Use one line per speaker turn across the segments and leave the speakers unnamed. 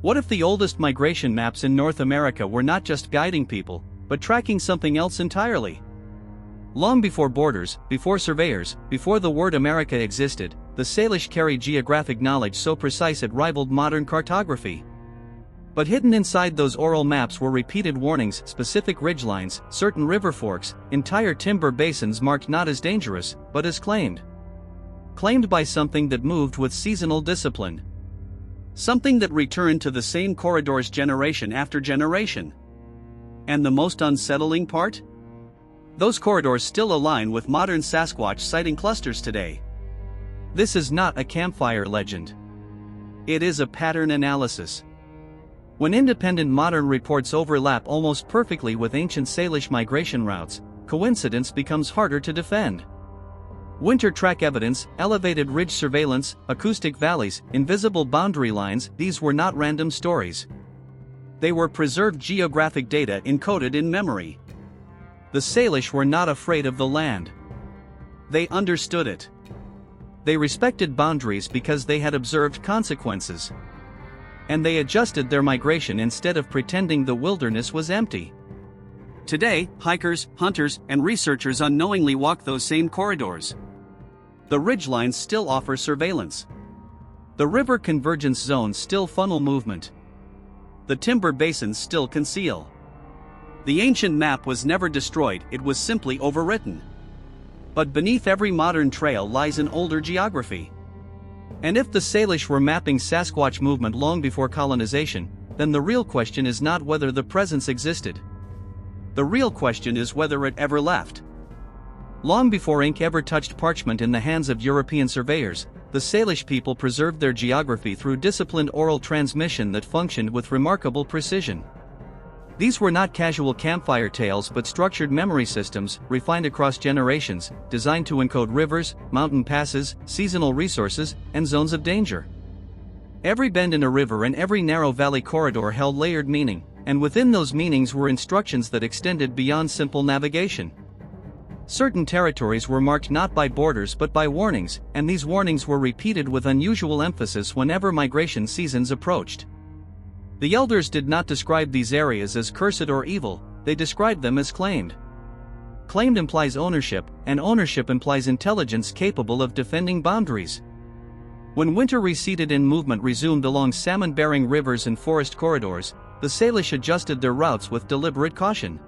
What if the oldest migration maps in North America were not just guiding people, but tracking something else entirely? Long before borders, before surveyors, before the word America existed, the Salish carried geographic knowledge so precise it rivaled modern cartography. But hidden inside those oral maps were repeated warnings, specific ridgelines, certain river forks, entire timber basins marked not as dangerous, but as claimed. Claimed by something that moved with seasonal discipline. Something that returned to the same corridors generation after generation. And the most unsettling part? Those corridors still align with modern Sasquatch sighting clusters today. This is not a campfire legend. It is a pattern analysis. When independent modern reports overlap almost perfectly with ancient Salish migration routes, coincidence becomes harder to defend. Winter track evidence, elevated ridge surveillance, acoustic valleys, invisible boundary lines, these were not random stories. They were preserved geographic data encoded in memory. The Salish were not afraid of the land. They understood it. They respected boundaries because they had observed consequences. And they adjusted their migration instead of pretending the wilderness was empty. Today, hikers, hunters, and researchers unknowingly walk those same corridors. The ridgelines still offer surveillance. The river convergence zones still funnel movement. The timber basins still conceal. The ancient map was never destroyed, it was simply overwritten. But beneath every modern trail lies an older geography. And if the Salish were mapping Sasquatch movement long before colonization, then the real question is not whether the presence existed. The real question is whether it ever left. Long before ink ever touched parchment in the hands of European surveyors, the Salish people preserved their geography through disciplined oral transmission that functioned with remarkable precision. These were not casual campfire tales but structured memory systems, refined across generations, designed to encode rivers, mountain passes, seasonal resources, and zones of danger. Every bend in a river and every narrow valley corridor held layered meaning, and within those meanings were instructions that extended beyond simple navigation. Certain territories were marked not by borders but by warnings, and these warnings were repeated with unusual emphasis whenever migration seasons approached. The elders did not describe these areas as cursed or evil, they described them as claimed. Claimed implies ownership, and ownership implies intelligence capable of defending boundaries. When winter receded and movement resumed along salmon-bearing rivers and forest corridors, the Salish adjusted their routes with deliberate caution.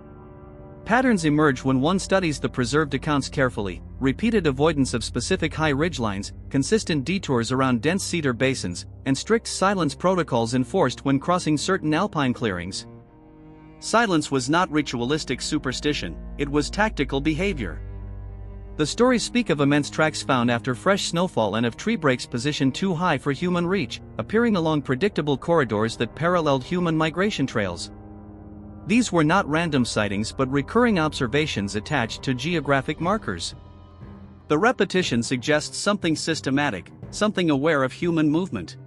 Patterns emerge when one studies the preserved accounts carefully: repeated avoidance of specific high ridgelines, consistent detours around dense cedar basins, and strict silence protocols enforced when crossing certain alpine clearings. Silence was not ritualistic superstition, it was tactical behavior. The stories speak of immense tracks found after fresh snowfall and of tree breaks positioned too high for human reach, appearing along predictable corridors that paralleled human migration trails. These were not random sightings but recurring observations attached to geographic markers. The repetition suggests something systematic, something aware of human movement.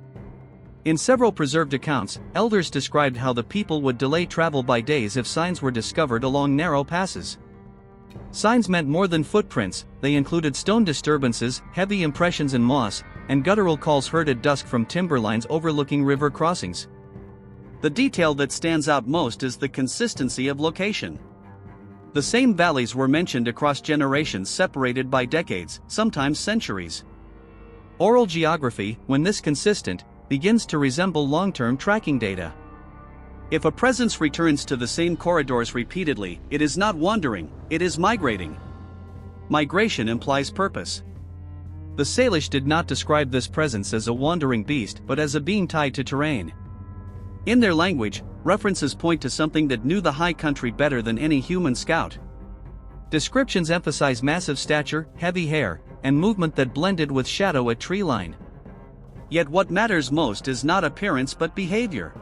In several preserved accounts, elders described how the people would delay travel by days if signs were discovered along narrow passes. Signs meant more than footprints, they included stone disturbances, heavy impressions in moss, and guttural calls heard at dusk from timberlines overlooking river crossings. The detail that stands out most is the consistency of location. The same valleys were mentioned across generations separated by decades, sometimes centuries. Oral geography, when this consistent, begins to resemble long-term tracking data. If a presence returns to the same corridors repeatedly, it is not wandering, it is migrating. Migration implies purpose. The Salish did not describe this presence as a wandering beast but as a being tied to terrain. In their language, references point to something that knew the high country better than any human scout. Descriptions emphasize massive stature, heavy hair, and movement that blended with shadow at tree line. Yet what matters most is not appearance but behavior.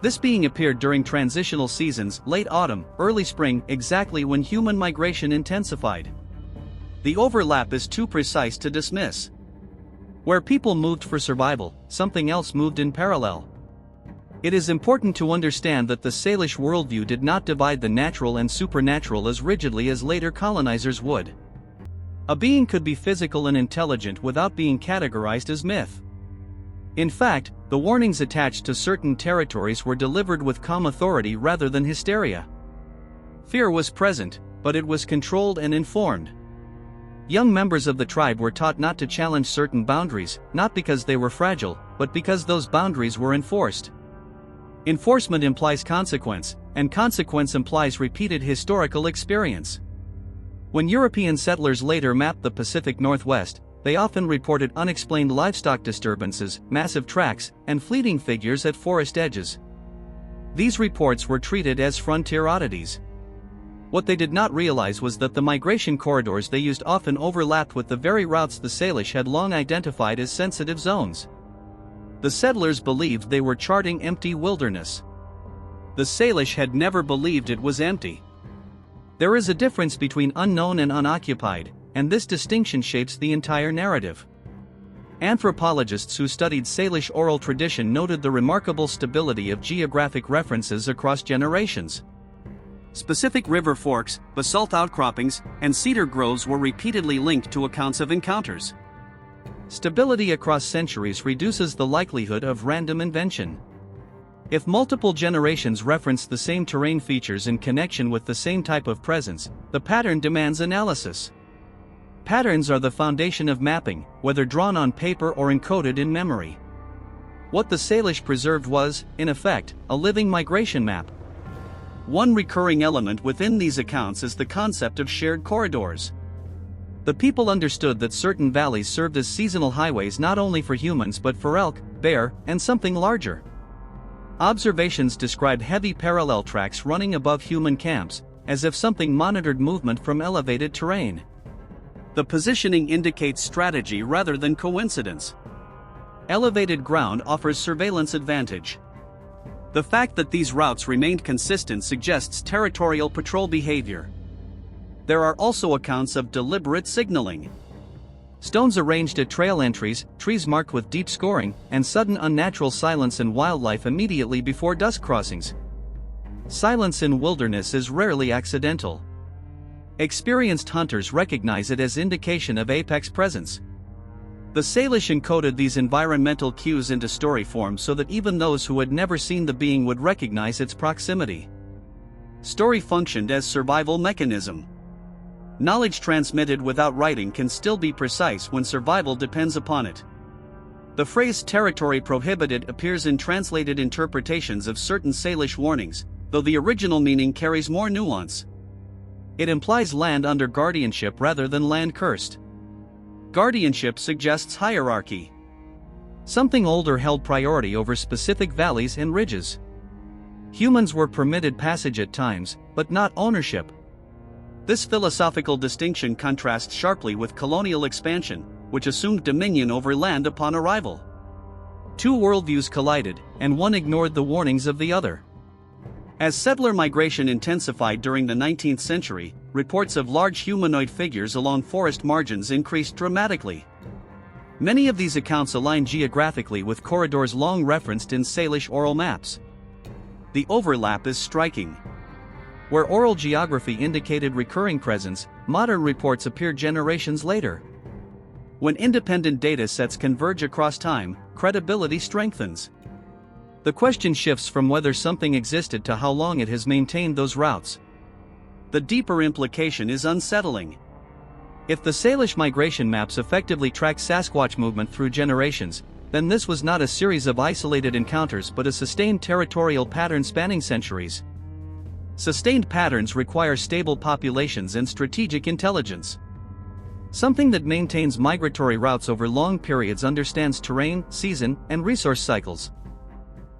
This being appeared during transitional seasons, late autumn, early spring, exactly when human migration intensified. The overlap is too precise to dismiss. Where people moved for survival, something else moved in parallel. It is important to understand that the Salish worldview did not divide the natural and supernatural as rigidly as later colonizers would. A being could be physical and intelligent without being categorized as myth. In fact, the warnings attached to certain territories were delivered with calm authority rather than hysteria. Fear was present, but it was controlled and informed. Young members of the tribe were taught not to challenge certain boundaries, not because they were fragile, but because those boundaries were enforced. Enforcement implies consequence, and consequence implies repeated historical experience. When European settlers later mapped the Pacific Northwest, they often reported unexplained livestock disturbances, massive tracks, and fleeting figures at forest edges. These reports were treated as frontier oddities. What they did not realize was that the migration corridors they used often overlapped with the very routes the Salish had long identified as sensitive zones. The settlers believed they were charting empty wilderness. The Salish had never believed it was empty. There is a difference between unknown and unoccupied, and this distinction shapes the entire narrative. Anthropologists who studied Salish oral tradition noted the remarkable stability of geographic references across generations. Specific river forks, basalt outcroppings, and cedar groves were repeatedly linked to accounts of encounters. Stability across centuries reduces the likelihood of random invention. If multiple generations reference the same terrain features in connection with the same type of presence, the pattern demands analysis. Patterns are the foundation of mapping, whether drawn on paper or encoded in memory. What the Salish preserved was, in effect, a living migration map. One recurring element within these accounts is the concept of shared corridors. The people understood that certain valleys served as seasonal highways not only for humans but for elk, bear, and something larger. Observations describe heavy parallel tracks running above human camps, as if something monitored movement from elevated terrain. The positioning indicates strategy rather than coincidence. Elevated ground offers surveillance advantage. The fact that these routes remained consistent suggests territorial patrol behavior. There are also accounts of deliberate signaling. Stones arranged at trail entries, trees marked with deep scoring, and sudden unnatural silence in wildlife immediately before dusk crossings. Silence in wilderness is rarely accidental. Experienced hunters recognize it as indication of apex presence. The Salish encoded these environmental cues into story form so that even those who had never seen the being would recognize its proximity. Story functioned as survival mechanism. Knowledge transmitted without writing can still be precise when survival depends upon it. The phrase territory prohibited appears in translated interpretations of certain Salish warnings, though the original meaning carries more nuance. It implies land under guardianship rather than land cursed. Guardianship suggests hierarchy. Something older held priority over specific valleys and ridges. Humans were permitted passage at times, but not ownership. This philosophical distinction contrasts sharply with colonial expansion, which assumed dominion over land upon arrival. Two worldviews collided, and one ignored the warnings of the other. As settler migration intensified during the 19th century, reports of large humanoid figures along forest margins increased dramatically. Many of these accounts align geographically with corridors long referenced in Salish oral maps. The overlap is striking. Where oral geography indicated recurring presence, modern reports appear generations later. When independent data sets converge across time, credibility strengthens. The question shifts from whether something existed to how long it has maintained those routes. The deeper implication is unsettling. If the Salish migration maps effectively track Sasquatch movement through generations, then this was not a series of isolated encounters but a sustained territorial pattern spanning centuries. Sustained patterns require stable populations and strategic intelligence. Something that maintains migratory routes over long periods understands terrain, season, and resource cycles.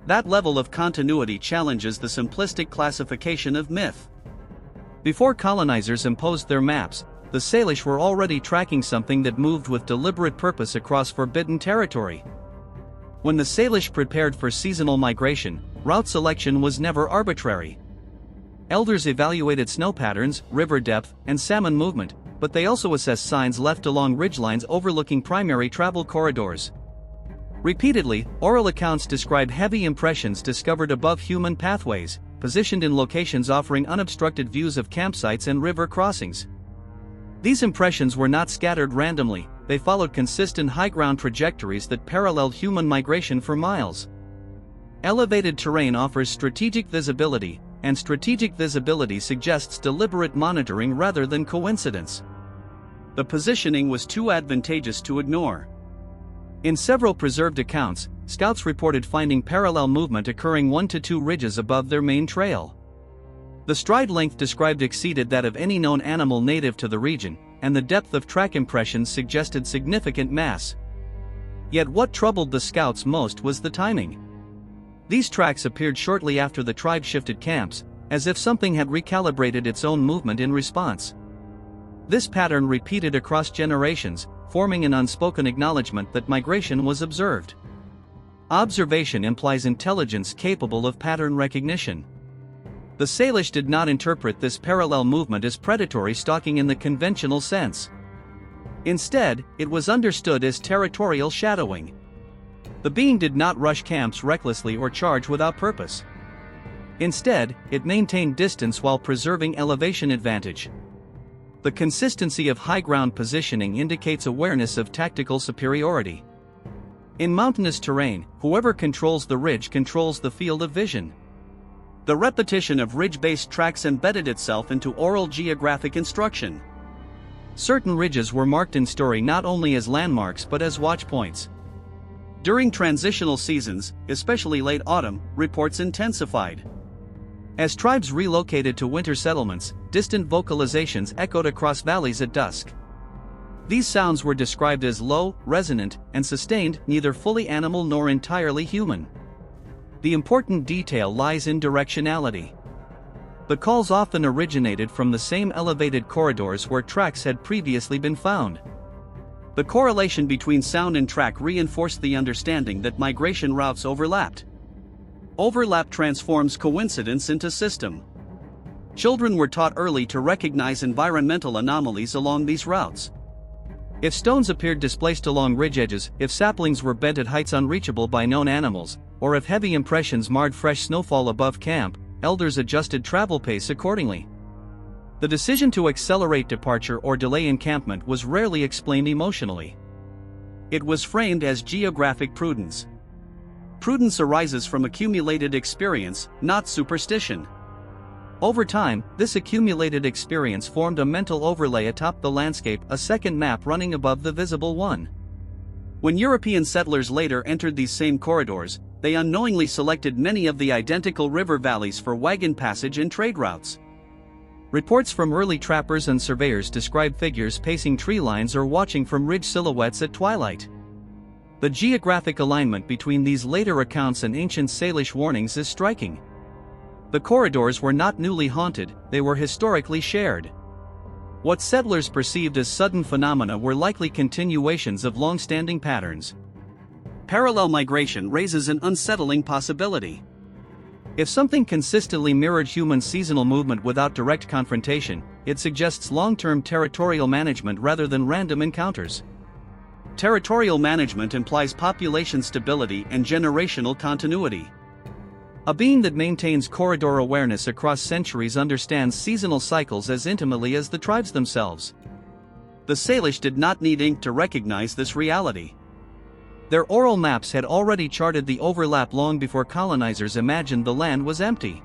That level of continuity challenges the simplistic classification of myth. Before colonizers imposed their maps, the Salish were already tracking something that moved with deliberate purpose across forbidden territory. When the Salish prepared for seasonal migration, route selection was never arbitrary. Elders evaluated snow patterns, river depth, and salmon movement, but they also assessed signs left along ridgelines overlooking primary travel corridors. Repeatedly, oral accounts describe heavy impressions discovered above human pathways, positioned in locations offering unobstructed views of campsites and river crossings. These impressions were not scattered randomly, they followed consistent high-ground trajectories that paralleled human migration for miles. Elevated terrain offers strategic visibility, and strategic visibility suggests deliberate monitoring rather than coincidence. The positioning was too advantageous to ignore. In several preserved accounts, scouts reported finding parallel movement occurring 1 to 2 ridges above their main trail. The stride length described exceeded that of any known animal native to the region, and the depth of track impressions suggested significant mass. Yet what troubled the scouts most was the timing. These tracks appeared shortly after the tribe shifted camps, as if something had recalibrated its own movement in response. This pattern repeated across generations, forming an unspoken acknowledgement that migration was observed. Observation implies intelligence capable of pattern recognition. The Salish did not interpret this parallel movement as predatory stalking in the conventional sense. Instead, it was understood as territorial shadowing. The being did not rush camps recklessly or charge without purpose. Instead, it maintained distance while preserving elevation advantage. The consistency of high-ground positioning indicates awareness of tactical superiority. In mountainous terrain, whoever controls the ridge controls the field of vision. The repetition of ridge-based tracks embedded itself into oral geographic instruction. Certain ridges were marked in story not only as landmarks but as watchpoints. During transitional seasons, especially late autumn, reports intensified. As tribes relocated to winter settlements, distant vocalizations echoed across valleys at dusk. These sounds were described as low, resonant, and sustained, neither fully animal nor entirely human. The important detail lies in directionality. The calls often originated from the same elevated corridors where tracks had previously been found. The correlation between sound and track reinforced the understanding that migration routes overlapped. Overlap transforms coincidence into system. Children were taught early to recognize environmental anomalies along these routes. If stones appeared displaced along ridge edges, if saplings were bent at heights unreachable by known animals, or if heavy impressions marred fresh snowfall above camp, elders adjusted travel pace accordingly. The decision to accelerate departure or delay encampment was rarely explained emotionally. It was framed as geographic prudence. Prudence arises from accumulated experience, not superstition. Over time, this accumulated experience formed a mental overlay atop the landscape, a second map running above the visible one. When European settlers later entered these same corridors, they unknowingly selected many of the identical river valleys for wagon passage and trade routes. Reports from early trappers and surveyors describe figures pacing tree lines or watching from ridge silhouettes at twilight. The geographic alignment between these later accounts and ancient Salish warnings is striking. The corridors were not newly haunted, they were historically shared. What settlers perceived as sudden phenomena were likely continuations of long-standing patterns. Parallel migration raises an unsettling possibility. If something consistently mirrored human seasonal movement without direct confrontation, it suggests long-term territorial management rather than random encounters. Territorial management implies population stability and generational continuity. A being that maintains corridor awareness across centuries understands seasonal cycles as intimately as the tribes themselves. The Salish did not need ink to recognize this reality. Their oral maps had already charted the overlap long before colonizers imagined the land was empty.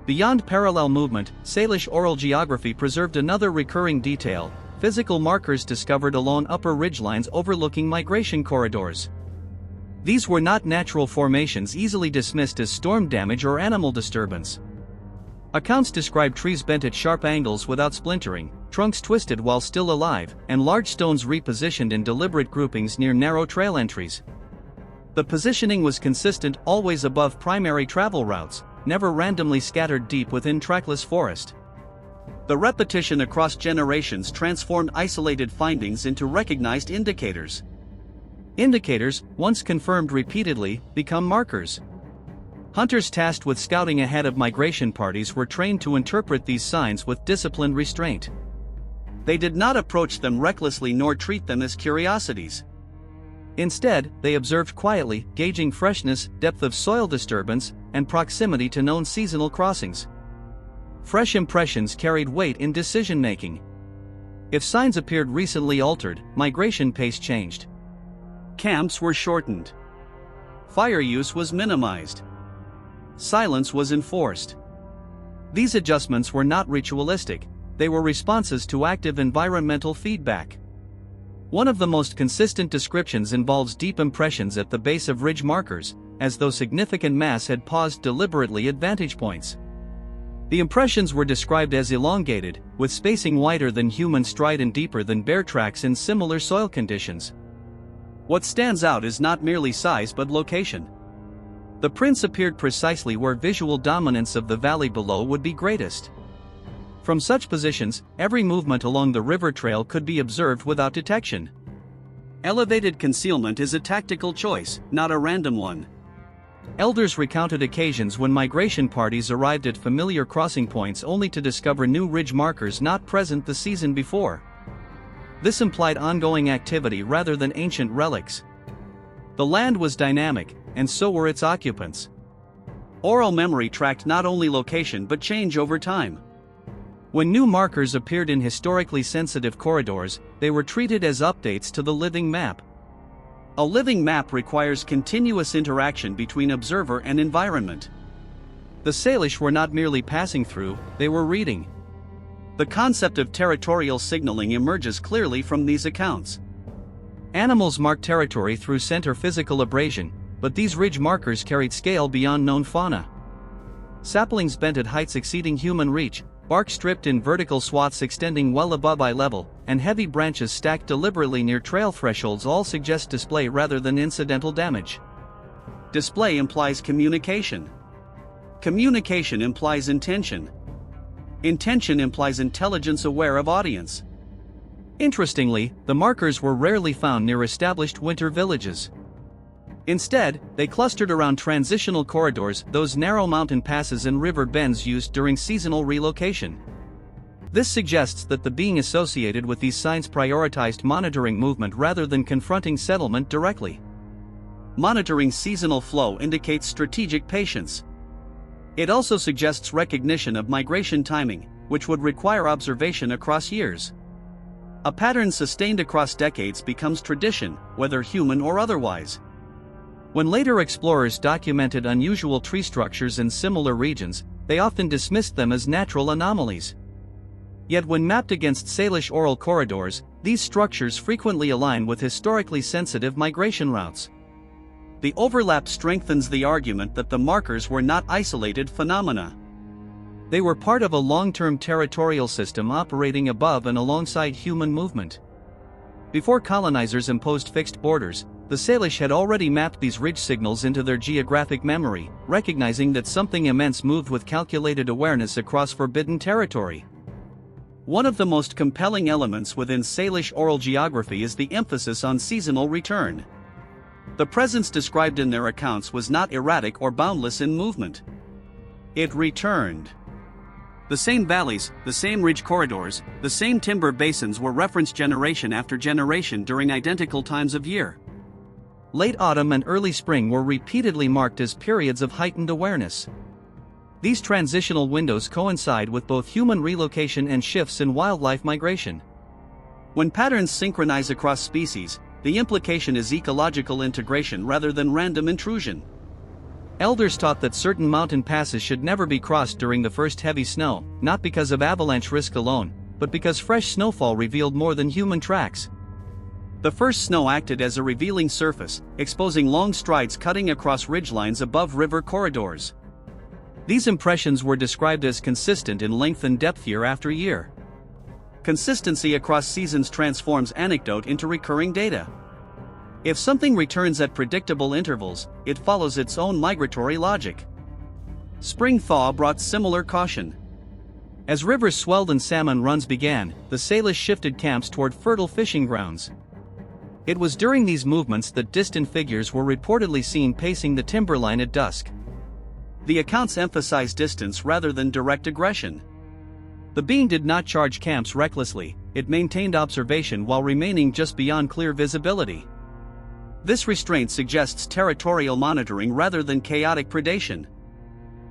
Beyond parallel movement, Salish oral geography preserved another recurring detail: physical markers discovered along upper ridgelines overlooking migration corridors. These were not natural formations easily dismissed as storm damage or animal disturbance. Accounts describe trees bent at sharp angles without splintering, trunks twisted while still alive, and large stones repositioned in deliberate groupings near narrow trail entries. The positioning was consistent, always above primary travel routes, never randomly scattered deep within trackless forest. The repetition across generations transformed isolated findings into recognized indicators. Indicators, once confirmed repeatedly, become markers. Hunters tasked with scouting ahead of migration parties were trained to interpret these signs with disciplined restraint. They did not approach them recklessly nor treat them as curiosities. Instead, they observed quietly, gauging freshness, depth of soil disturbance, and proximity to known seasonal crossings. Fresh impressions carried weight in decision-making. If signs appeared recently altered, migration pace changed.
Camps were shortened. Fire use was minimized. Silence was enforced.
These adjustments were not ritualistic, they were responses to active environmental feedback. One of the most consistent descriptions involves deep impressions at the base of ridge markers, as though significant mass had paused deliberately at vantage points. The impressions were described as elongated, with spacing wider than human stride and deeper than bear tracks in similar soil conditions.
What stands out is not merely size but location.
The prints appeared precisely where visual dominance of the valley below would be greatest. From such positions, every movement along the river trail could be observed without detection.
Elevated concealment is a tactical choice, not a random one.
Elders recounted occasions when migration parties arrived at familiar crossing points only to discover new ridge markers not present the season before. This implied ongoing activity rather than ancient relics. The land was dynamic, and so were its occupants.
Oral memory tracked not only location but change over time.
When new markers appeared in historically sensitive corridors, they were treated as updates to the living map.
A living map requires continuous interaction between observer and environment.
The Salish were not merely passing through, they were reading.
The concept of territorial signaling emerges clearly from these accounts.
Animals marked territory through scent or physical abrasion, but these ridge markers carried scale beyond known fauna. Saplings bent at heights exceeding human reach, bark stripped in vertical swaths extending well above eye level, and heavy branches stacked deliberately near trail thresholds all suggest display rather than incidental damage.
Display implies communication. Communication implies intention. Intention implies intelligence aware of audience.
Interestingly, the markers were rarely found near established winter villages. Instead, they clustered around transitional corridors, those narrow mountain passes and river bends used during seasonal relocation. This suggests that the being associated with these signs prioritized monitoring movement rather than confronting settlement directly.
Monitoring seasonal flow indicates strategic patience. It also suggests recognition of migration timing, which would require observation across years. A pattern sustained across decades becomes tradition, whether human or otherwise.
When later explorers documented unusual tree structures in similar regions, they often dismissed them as natural anomalies. Yet when mapped against Salish oral corridors, these structures frequently align with historically sensitive migration routes.
The overlap strengthens the argument that the markers were not isolated phenomena.
They were part of a long-term territorial system operating above and alongside human movement. Before colonizers imposed fixed borders, the Salish had already mapped these ridge signals into their geographic memory, recognizing that something immense moved with calculated awareness across forbidden territory.
One of the most compelling elements within Salish oral geography is the emphasis on seasonal return. The presence described in their accounts was not erratic or boundless in movement. It returned. The same valleys, the same ridge corridors, the same timber basins were referenced generation after generation during identical times of year.
Late autumn and early spring were repeatedly marked as periods of heightened awareness. These transitional windows coincide with both human relocation and shifts in wildlife migration.
When patterns synchronize across species, the implication is ecological integration rather than random intrusion.
Elders taught that certain mountain passes should never be crossed during the first heavy snow, not because of avalanche risk alone, but because fresh snowfall revealed more than human tracks.
The first snow acted as a revealing surface, exposing long strides cutting across ridgelines above river corridors.
These impressions were described as consistent in length and depth year after year.
Consistency across seasons transforms anecdote into recurring data. If something returns at predictable intervals, it follows its own migratory logic. Spring thaw brought similar caution.
As rivers swelled and salmon runs began, the Salish shifted camps toward fertile fishing grounds. It was during these movements that distant figures were reportedly seen pacing the timberline at dusk.
The accounts emphasize distance rather than direct aggression.
The being did not charge camps recklessly, it maintained observation while remaining just beyond clear visibility.
This restraint suggests territorial monitoring rather than chaotic predation.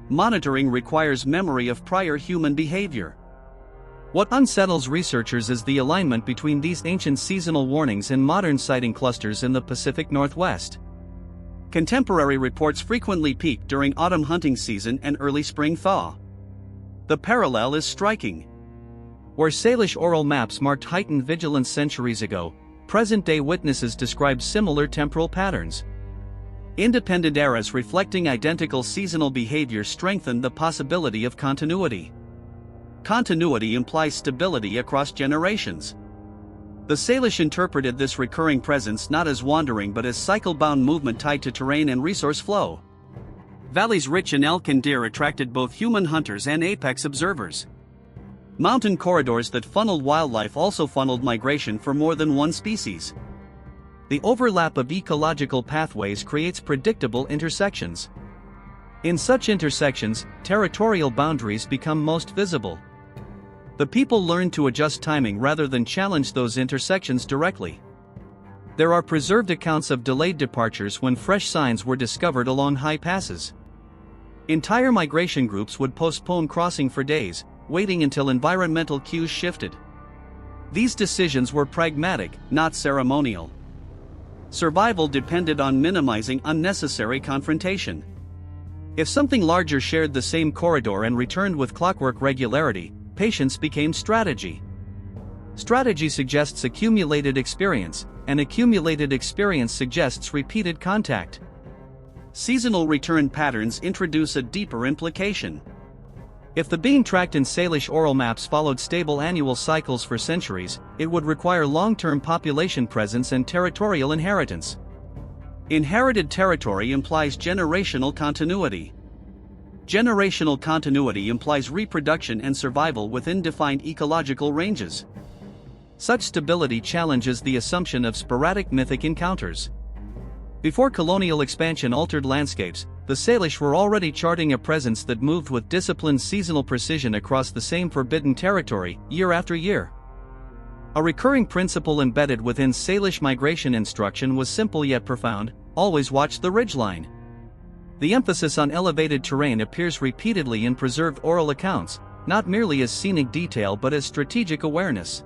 Monitoring requires memory of prior human behavior.
What unsettles researchers is the alignment between these ancient seasonal warnings and modern sighting clusters in the Pacific Northwest.
Contemporary reports frequently peak during autumn hunting season and early spring thaw. The parallel is striking.
Where Salish oral maps marked heightened vigilance centuries ago, present-day witnesses describe similar temporal patterns.
Independent eras reflecting identical seasonal behavior strengthen the possibility of continuity. Continuity implies stability across generations. The Salish interpreted this recurring presence not as wandering but as cycle-bound movement tied to terrain and resource flow. Valleys rich in elk and deer attracted both human hunters and apex observers. Mountain corridors that funneled wildlife also funneled migration for more than one species.
The overlap of ecological pathways creates predictable intersections. In such intersections, territorial boundaries become most visible. The people learn to adjust timing rather than challenge those intersections directly. There are preserved accounts of delayed departures when fresh signs were discovered along high passes. Entire migration groups would postpone crossing for days, waiting until environmental cues shifted. These decisions were pragmatic, not ceremonial. Survival depended on minimizing unnecessary confrontation. If something larger shared the same corridor and returned with clockwork regularity, patience became strategy. Strategy suggests accumulated experience, and accumulated experience suggests repeated contact.
Seasonal return patterns introduce a deeper implication.
If the being tracked in Salish oral maps followed stable annual cycles for centuries, it would require long-term population presence and territorial inheritance.
Inherited territory implies generational continuity. Generational continuity implies reproduction and survival within defined ecological ranges.
Such stability challenges the assumption of sporadic mythic encounters. Before colonial expansion altered landscapes, the Salish were already charting a presence that moved with disciplined seasonal precision across the same forbidden territory, year after year. A recurring principle embedded within Salish migration instruction was simple yet profound: always watch the ridgeline. The emphasis on elevated terrain appears repeatedly in preserved oral accounts, not merely as scenic detail but as strategic awareness.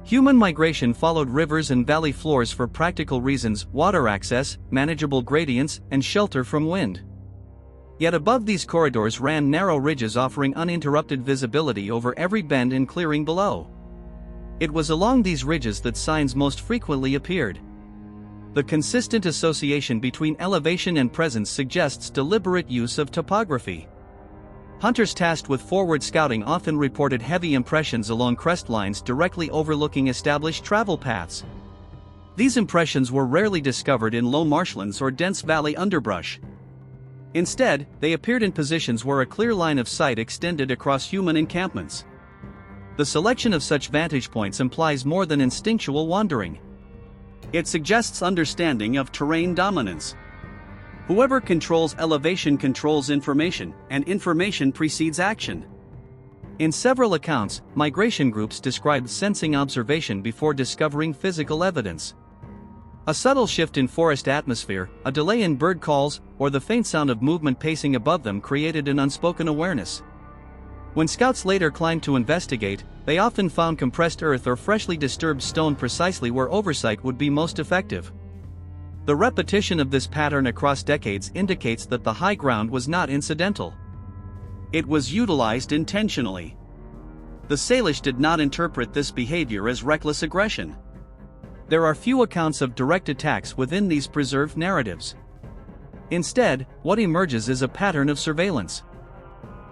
Human migration followed rivers and valley floors for practical reasons: water access, manageable gradients, and shelter from wind. Yet above these corridors ran narrow ridges offering uninterrupted visibility over every bend and clearing below. It was along these ridges that signs most frequently appeared. The consistent association between elevation and presence suggests deliberate use of topography. Hunters tasked with forward scouting often reported heavy impressions along crest lines directly overlooking established travel paths. These impressions were rarely discovered in low marshlands or dense valley underbrush. Instead, they appeared in positions where a clear line of sight extended across human encampments. The selection of such vantage points implies more than instinctual wandering.
It suggests understanding of terrain dominance. Whoever controls elevation controls information, and information precedes action.
In several accounts, migration groups described sensing observation before discovering physical evidence. A subtle shift in forest atmosphere, a delay in bird calls, or the faint sound of movement pacing above them created an unspoken awareness. When scouts later climbed to investigate, they often found compressed earth or freshly disturbed stone precisely where oversight would be most effective. The repetition of this pattern across decades indicates that the high ground was not incidental.
It was utilized intentionally. The Salish did not interpret this behavior as reckless aggression.
There are few accounts of direct attacks within these preserved narratives. Instead, what emerges is a pattern of surveillance.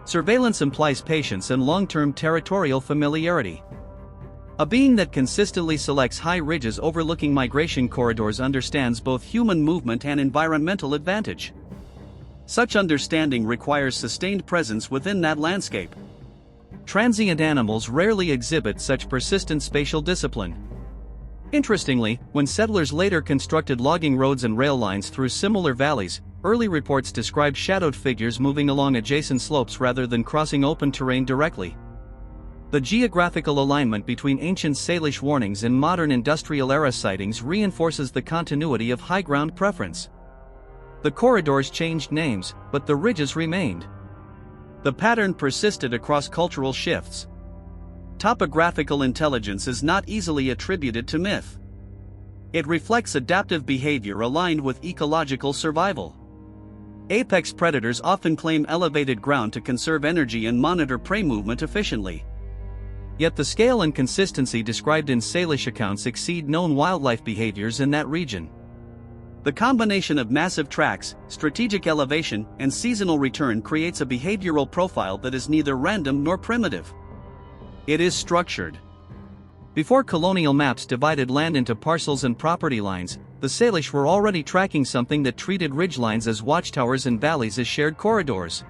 Surveillance implies patience and long-term territorial familiarity. A being that consistently selects high ridges overlooking migration corridors understands both human movement and environmental advantage. Such understanding requires sustained presence within that landscape. Transient animals rarely exhibit such persistent spatial discipline. Interestingly, when settlers later constructed logging roads and rail lines through similar valleys, early reports described shadowed figures moving along adjacent slopes rather than crossing open terrain directly. The geographical alignment between ancient Salish warnings and modern industrial-era sightings reinforces the continuity of high-ground preference. The corridors changed names, but the ridges remained. The pattern persisted across cultural shifts.
topographical intelligence is not easily attributed to myth. It reflects adaptive behavior aligned with ecological survival. Apex predators often claim elevated ground to conserve energy and monitor prey movement efficiently.
Yet the scale and consistency described in Salish accounts exceed known wildlife behaviors in that region.
The combination of massive tracks, strategic elevation, and seasonal return creates a behavioral profile that is neither random nor primitive. It is structured.
Before colonial maps divided land into parcels and property lines, the Salish were already tracking something that treated ridgelines as watchtowers and valleys as shared corridors.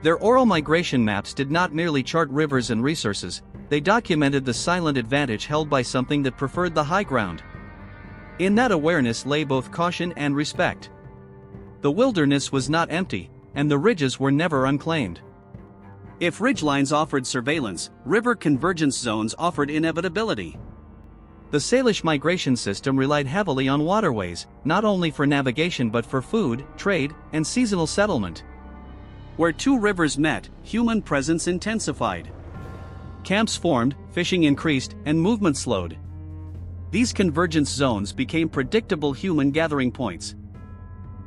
Their oral migration maps did not merely chart rivers and resources, they documented the silent advantage held by something that preferred the high ground. In that awareness lay both caution and respect. The wilderness was not empty, and the ridges were never unclaimed.
If ridgelines offered surveillance, river convergence zones offered inevitability.
The Salish migration system relied heavily on waterways, not only for navigation but for food, trade, and seasonal settlement.
Where two rivers met, human presence intensified.
Camps formed, fishing increased, and movement slowed.
These convergence zones became predictable human gathering points.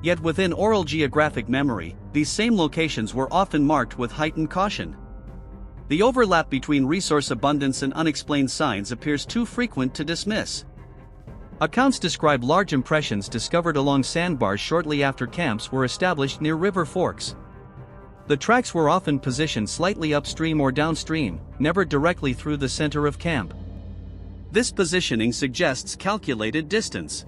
Yet within oral geographic memory, these same locations were often marked with heightened caution. The overlap between resource abundance and unexplained signs appears too frequent to dismiss.
Accounts describe large impressions discovered along sandbars shortly after camps were established near river forks. The tracks were often positioned slightly upstream or downstream, never directly through the center of camp.
This positioning suggests calculated distance.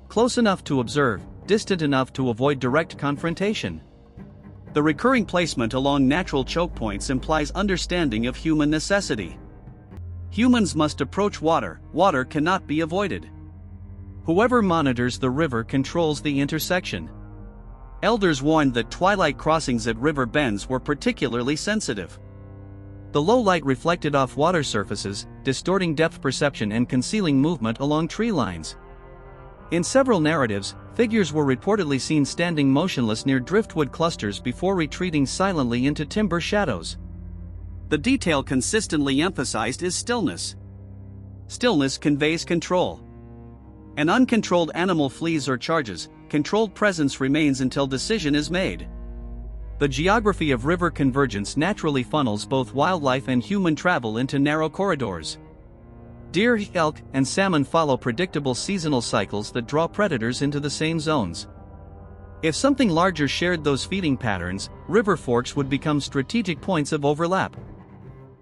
Close enough to observe, distant enough to avoid direct confrontation.
The recurring placement along natural choke points implies understanding of human necessity. Humans must approach water, water cannot be avoided.
Whoever monitors the river controls the intersection.
Elders warned that twilight crossings at river bends were particularly sensitive.
The low light reflected off water surfaces, distorting depth perception and concealing movement along tree lines. In several narratives, figures were reportedly seen standing motionless near driftwood clusters before retreating silently into timber shadows.
The detail consistently emphasized is stillness. Stillness conveys control. An uncontrolled animal flees or charges, controlled presence remains until decision is made.
The geography of river convergence naturally funnels both wildlife and human travel into narrow corridors. Deer, elk, and salmon follow predictable seasonal cycles that draw predators into the same zones. If something larger shared those feeding patterns, river forks would become strategic points of overlap.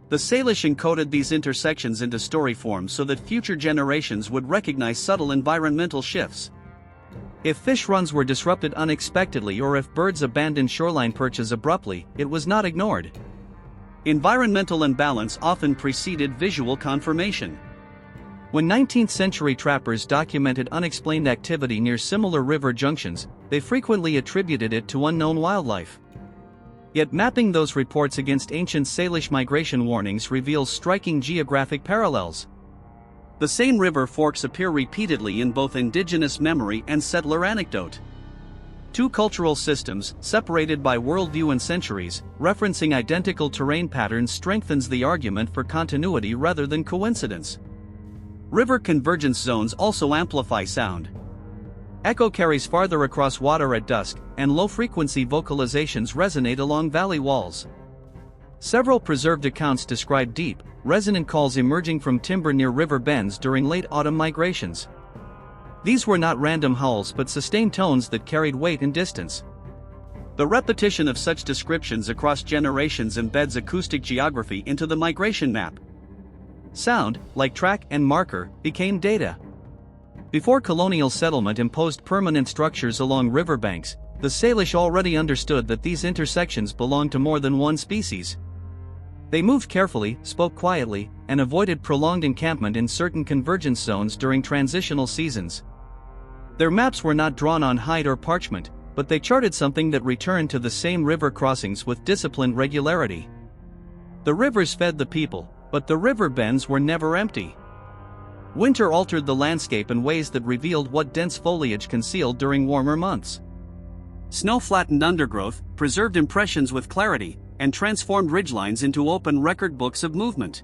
The Salish encoded these intersections into story form so that future generations would recognize subtle environmental shifts.
If fish runs were disrupted unexpectedly or if birds abandoned shoreline perches abruptly, it was not ignored.
Environmental imbalance often preceded visual confirmation.
When 19th-century trappers documented unexplained activity near similar river junctions, they frequently attributed it to unknown wildlife. Yet mapping those reports against ancient Salish migration warnings reveals striking geographic parallels.
The same river forks appear repeatedly in both indigenous memory and settler anecdote. Two cultural systems, separated by worldview and centuries, referencing identical terrain patterns strengthens the argument for continuity rather than coincidence. River convergence zones also amplify sound. Echo carries farther across water at dusk, and low-frequency vocalizations resonate along valley walls. Several preserved accounts describe deep, resonant calls emerging from timber near river bends during late autumn migrations. These were not random howls but sustained tones that carried weight and distance. The repetition of such descriptions across generations embeds acoustic geography into the migration map. Sound, like track and marker, became data. Before colonial settlement imposed permanent structures along riverbanks, the Salish already understood that these intersections belonged to more than one species. They moved carefully, spoke quietly, and avoided prolonged encampment in certain convergence zones during transitional seasons. Their maps were not drawn on hide or parchment, but they charted something that returned to the same river crossings with disciplined regularity. The rivers fed the people, but the river bends were never empty. Winter altered the landscape in ways that revealed what dense foliage concealed during warmer months. Snow-flattened undergrowth preserved impressions with clarity, and transformed ridgelines into open record books of movement.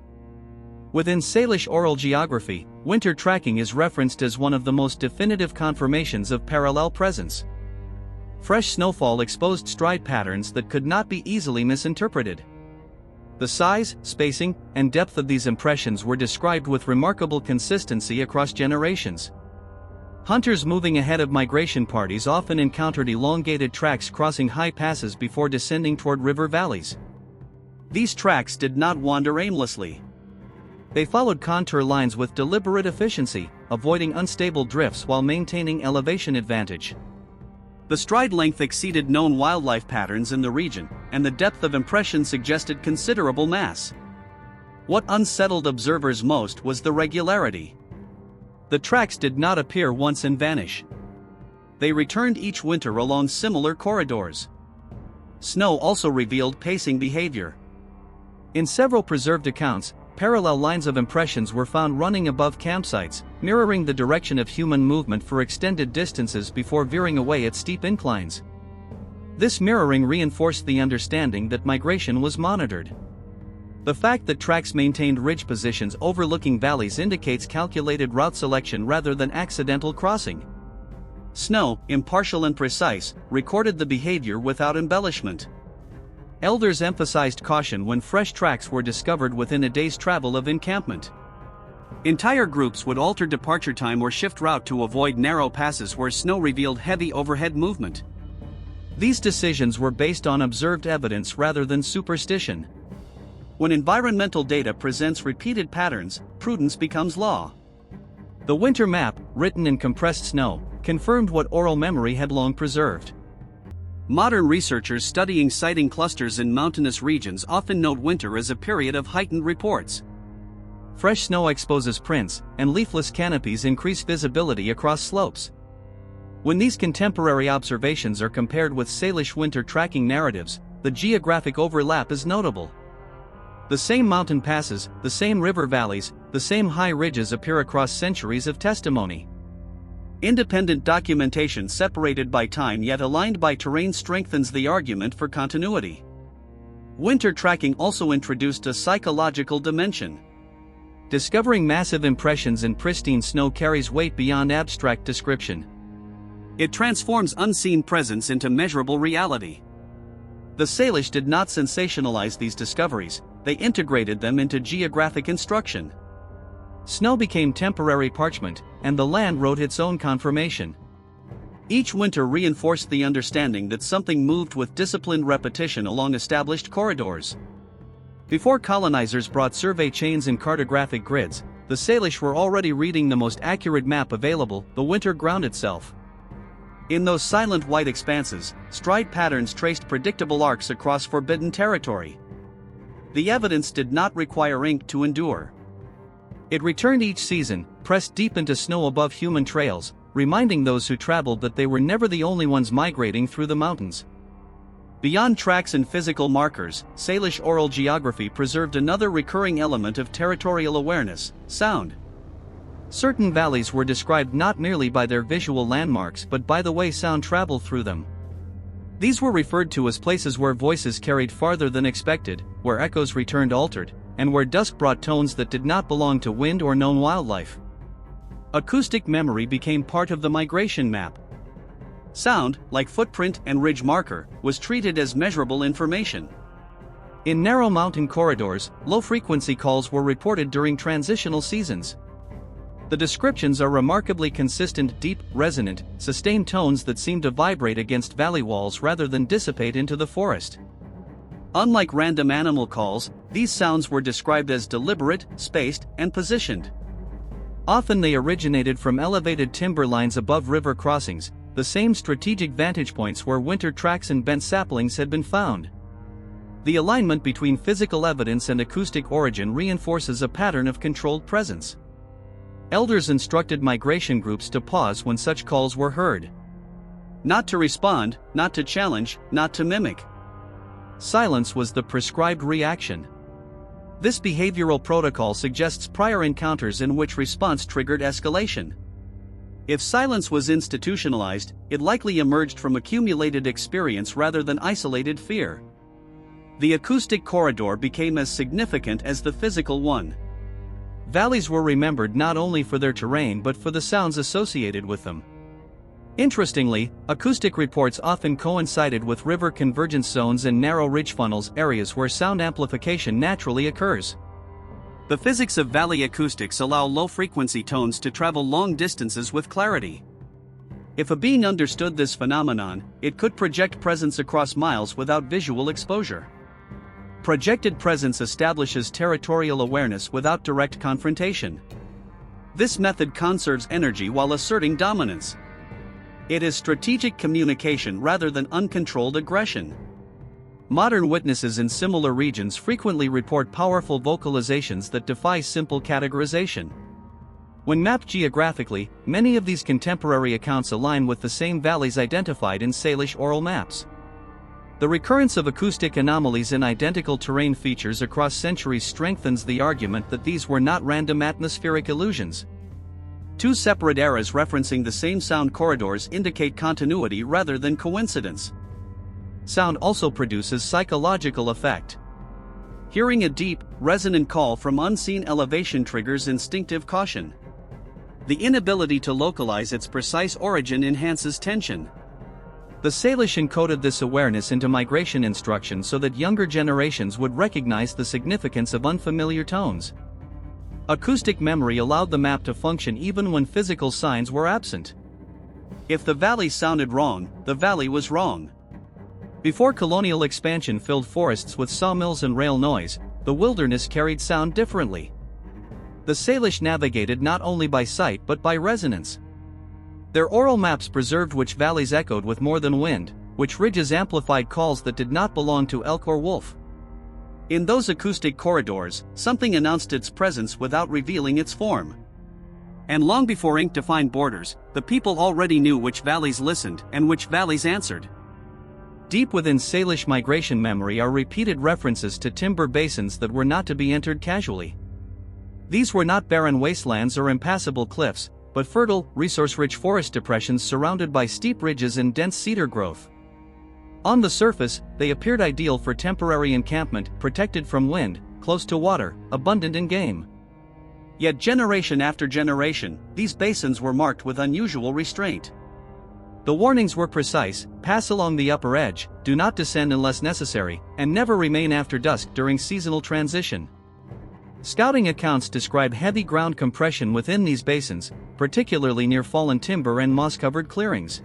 Within Salish oral geography, winter tracking is referenced as one of the most definitive confirmations of parallel presence. Fresh snowfall exposed stride patterns that could not be easily misinterpreted. The size, spacing, and depth of these impressions were described with remarkable consistency across generations. Hunters moving ahead of migration parties often encountered elongated tracks crossing high passes before descending toward river valleys.
These tracks did not wander aimlessly.
They followed contour lines with deliberate efficiency, avoiding unstable drifts while maintaining elevation advantage.
The stride length exceeded known wildlife patterns in the region, and the depth of impression suggested considerable mass. What unsettled observers most was the regularity.
The tracks did not appear once and vanish.
They returned each winter along similar corridors. Snow also revealed pacing behavior.
In several preserved accounts, parallel lines of impressions were found running above campsites, mirroring the direction of human movement for extended distances before veering away at steep inclines. This mirroring reinforced the understanding that migration was monitored. The fact that tracks maintained ridge positions overlooking valleys indicates calculated route selection rather than accidental crossing.
Snow, impartial and precise, recorded the behavior without embellishment.
Elders emphasized caution when fresh tracks were discovered within a day's travel of encampment.
Entire groups would alter departure time or shift route to avoid narrow passes where snow revealed heavy overhead movement.
These decisions were based on observed evidence rather than superstition.
When environmental data presents repeated patterns, prudence becomes law.
The winter map, written in compressed snow, confirmed what oral memory had long preserved.
Modern researchers studying sighting clusters in mountainous regions often note winter as a period of heightened reports.
Fresh snow exposes prints, and leafless canopies increase visibility across slopes. When these contemporary observations are compared with Salish winter tracking narratives, the geographic overlap is notable. The same mountain passes, the same river valleys, the same high ridges appear across centuries of testimony.
Independent documentation separated by time yet aligned by terrain strengthens the argument for continuity. Winter tracking also introduced a psychological dimension.
Discovering massive impressions in pristine snow carries weight beyond abstract description.
It transforms unseen presence into measurable reality.
The Salish did not sensationalize these discoveries, they integrated them into geographic instruction. Snow became temporary parchment, and the land wrote its own confirmation.
Each winter reinforced the understanding that something moved with disciplined repetition along established corridors.
Before colonizers brought survey chains and cartographic grids, the Salish were already reading the most accurate map available, the winter ground itself.
In those silent white expanses, stride patterns traced predictable arcs across forbidden territory. The evidence did not require ink to endure.
It returned each season, pressed deep into snow above human trails, reminding those who traveled that they were never the only ones migrating through the mountains.
Beyond tracks and physical markers, Salish oral geography preserved another recurring element of territorial awareness: sound.
Certain valleys were described not merely by their visual landmarks but by the way sound traveled through them. These were referred to as places where voices carried farther than expected, where echoes returned altered, and where dusk brought tones that did not belong to wind or known wildlife. Acoustic memory became part of the migration map.
Sound, like footprint and ridge marker, was treated as measurable information.
In narrow mountain corridors, low-frequency calls were reported during transitional seasons. The descriptions are remarkably consistent: deep, resonant, sustained tones that seem to vibrate against valley walls rather than dissipate into the forest.
Unlike random animal calls, these sounds were described as deliberate, spaced, and positioned.
Often they originated from elevated timber lines above river crossings, the same strategic vantage points where winter tracks and bent saplings had been found. The alignment between physical evidence and acoustic origin reinforces a pattern of controlled presence. Elders instructed migration groups to pause when such calls were heard.
Not to respond, not to challenge, not to mimic.
Silence was the prescribed reaction. This behavioral protocol suggests prior encounters in which response triggered escalation.
If silence was institutionalized, it likely emerged from accumulated experience rather than isolated fear. The acoustic corridor became as significant as the physical one.
Valleys were remembered not only for their terrain but for the sounds associated with them. Interestingly, acoustic reports often coincided with river convergence zones and narrow ridge funnels, areas where sound amplification naturally occurs.
The physics of valley acoustics allow low-frequency tones to travel long distances with clarity. If a being understood this phenomenon, it could project presence across miles without visual exposure. Projected presence establishes territorial awareness without direct confrontation. This method conserves energy while asserting dominance. It is strategic communication rather than uncontrolled aggression. Modern witnesses in similar regions frequently report powerful vocalizations that defy simple categorization. When mapped geographically, many of these contemporary accounts align with the same valleys identified in Salish oral maps. The recurrence of acoustic anomalies in identical terrain features across centuries strengthens the argument that these were not random atmospheric illusions. Two separate eras referencing the same sound corridors indicate continuity rather than coincidence. Sound also produces psychological effect. Hearing a deep, resonant call from unseen elevation triggers instinctive caution. The inability to localize its precise origin enhances tension. The Salish encoded this awareness into migration instructions so that younger generations would recognize the significance of unfamiliar tones. Acoustic memory allowed the map to function even when physical signs were absent. If the valley sounded wrong, the valley was wrong. Before colonial expansion filled forests with sawmills and rail noise, the wilderness carried sound differently. The Salish navigated not only by sight but by resonance. Their oral maps preserved which valleys echoed with more than wind, which ridges amplified calls that did not belong to elk or wolf. In those acoustic corridors, something announced its presence without revealing its form. And long before ink defined borders, the people already knew which valleys listened and which valleys answered. Deep within Salish migration memory are repeated references to timber basins that were not to be entered casually. These were not barren wastelands or impassable cliffs, but fertile, resource-rich forest depressions surrounded by steep ridges and dense cedar growth. On the surface, they appeared ideal for temporary encampment, protected from wind, close to water, abundant in game. Yet generation after generation, these basins were marked with unusual restraint. The warnings were precise: pass along the upper edge, do not descend unless necessary, and never remain after dusk during seasonal transition. Scouting accounts describe heavy ground compression within these basins, particularly near fallen timber and moss-covered clearings.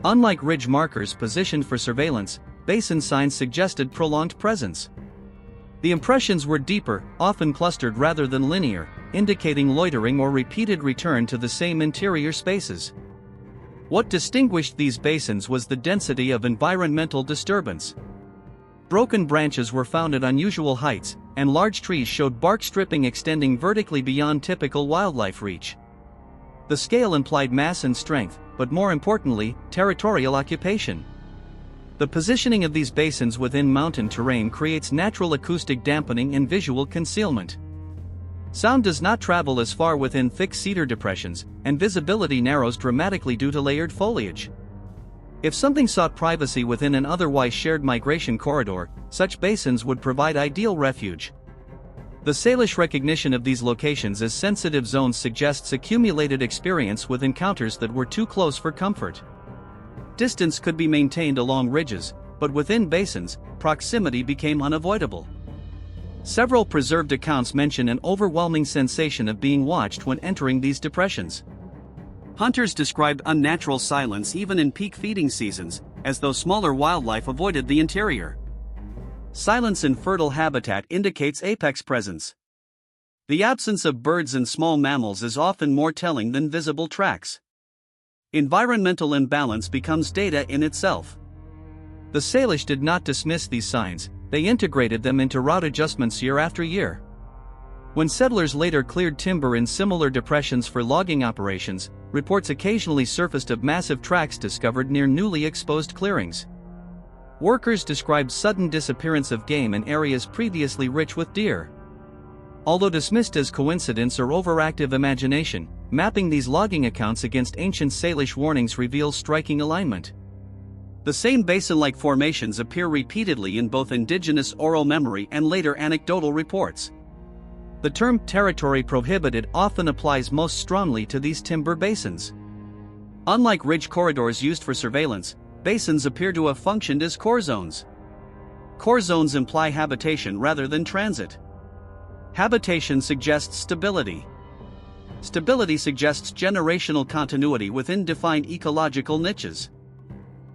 Unlike ridge markers positioned for surveillance, basin signs suggested prolonged presence. The impressions were deeper, often clustered rather than linear, indicating loitering or repeated return to the same interior spaces. What distinguished these basins was the density of environmental disturbance. Broken branches were found at unusual heights, and large trees showed bark stripping extending vertically beyond typical wildlife reach. The scale implied mass and strength, but more importantly, territorial occupation. The positioning of these basins within mountain terrain creates natural acoustic dampening and visual concealment. Sound does not travel as far within thick cedar depressions, and visibility narrows dramatically due to layered foliage. If something sought privacy within an otherwise shared migration corridor, such basins would provide ideal refuge. The Salish recognition of these locations as sensitive zones suggests accumulated experience with encounters that were too close for comfort. Distance could be maintained along ridges, but within basins, proximity became unavoidable. Several preserved accounts mention an overwhelming sensation of being watched when entering these depressions. Hunters described unnatural silence even in peak feeding seasons, as though smaller wildlife avoided the interior. Silence in fertile habitat indicates apex presence. The absence of birds and small mammals is often more telling than visible tracks. Environmental imbalance becomes data in itself. The Salish did not dismiss these signs, they integrated them into route adjustments year after year. When settlers later cleared timber in similar depressions for logging operations, reports occasionally surfaced of massive tracks discovered near newly exposed clearings. Workers described sudden disappearance of game in areas previously rich with deer. Although dismissed as coincidence or overactive imagination, mapping these logging accounts against ancient Salish warnings reveals striking alignment. The same basin-like formations appear repeatedly in both indigenous oral memory and later anecdotal reports.
The term territory prohibited often applies most strongly to these timber basins. Unlike ridge corridors used for surveillance, basins appear to have functioned as core zones. Core zones imply habitation rather than transit. Habitation suggests stability. Stability suggests generational continuity within defined ecological niches.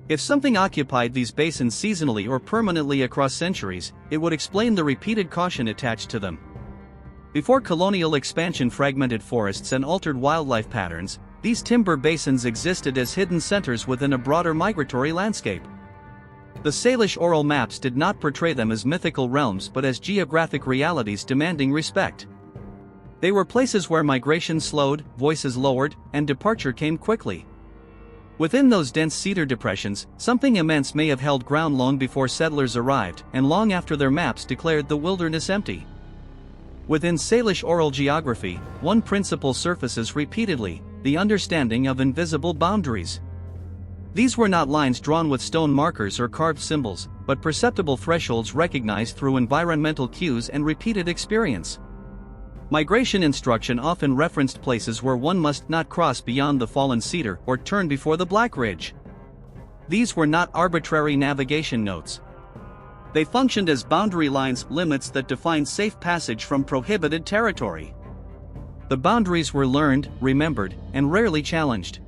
If something occupied these basins seasonally or permanently across centuries, it would explain the repeated caution attached to them. Before colonial expansion fragmented forests and altered wildlife patterns, these timber basins existed as hidden centers within a broader migratory landscape. The Salish oral maps did not portray them as mythical realms but as geographic realities demanding respect. They were places where migration slowed, voices lowered, and departure came quickly. Within those dense cedar depressions, something immense may have held ground long before settlers arrived and long after their maps declared the wilderness empty. Within Salish oral geography, one principle surfaces repeatedly: the understanding of invisible boundaries. These were not lines drawn with stone markers or carved symbols, but perceptible thresholds recognized through environmental cues and repeated experience. Migration instruction often referenced places where one must not cross beyond the fallen cedar or turn before the Black Ridge. These were not arbitrary navigation notes. They functioned as boundary lines, limits that defined safe passage from prohibited territory. The boundaries were learned, remembered, and rarely challenged.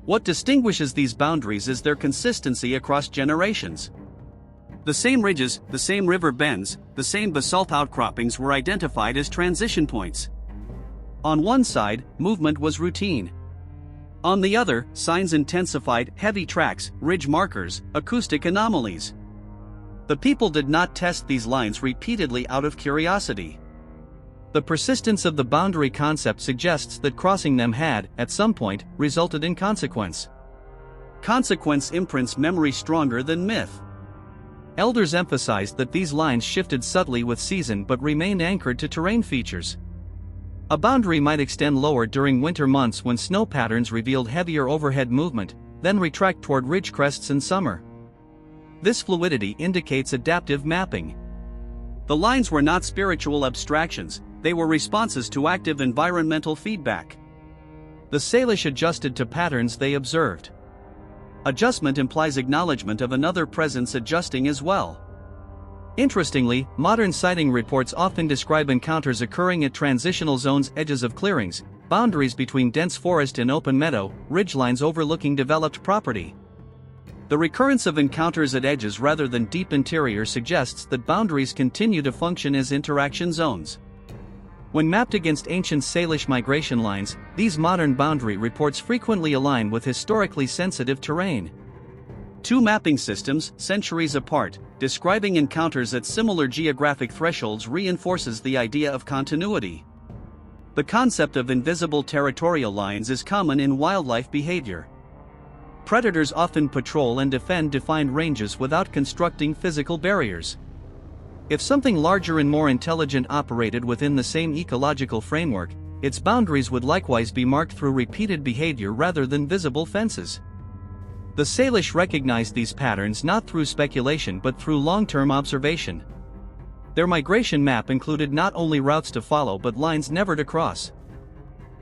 What distinguishes these boundaries is their consistency across generations. The same ridges, the same river bends, the same basalt outcroppings were identified as transition points. On one side, movement was routine. On the other, signs intensified: heavy tracks, ridge markers, acoustic anomalies. The people did not test these lines repeatedly out of curiosity. The persistence of the boundary concept suggests that crossing them had, at some point, resulted in consequence. Consequence imprints memory stronger than myth. Elders emphasized that these lines shifted subtly with season but remained anchored to terrain features. A boundary might extend lower during winter months when snow patterns revealed heavier overhead movement, then retract toward ridge crests in summer. This fluidity indicates adaptive mapping. The lines were not spiritual abstractions, they were responses to active environmental feedback. The Salish adjusted to patterns they observed. Adjustment implies acknowledgement of another presence adjusting as well. Interestingly, modern sighting reports often describe encounters occurring at transitional zones, edges of clearings, boundaries between dense forest and open meadow, ridgelines overlooking developed property. The recurrence of encounters at edges rather than deep interior suggests that boundaries continue to function as interaction zones. When mapped against ancient Salish migration lines, these modern boundary reports frequently align with historically sensitive terrain. Two mapping systems, centuries apart, describing encounters at similar geographic thresholds reinforces the idea of continuity. The concept of invisible territorial lines is common in wildlife behavior. Predators often patrol and defend defined ranges without constructing physical barriers. If something larger and more intelligent operated within the same ecological framework, its boundaries would likewise be marked through repeated behavior rather than visible fences. The Salish recognized these patterns not through speculation but through long-term observation. Their migration map included not only routes to follow but lines never to cross.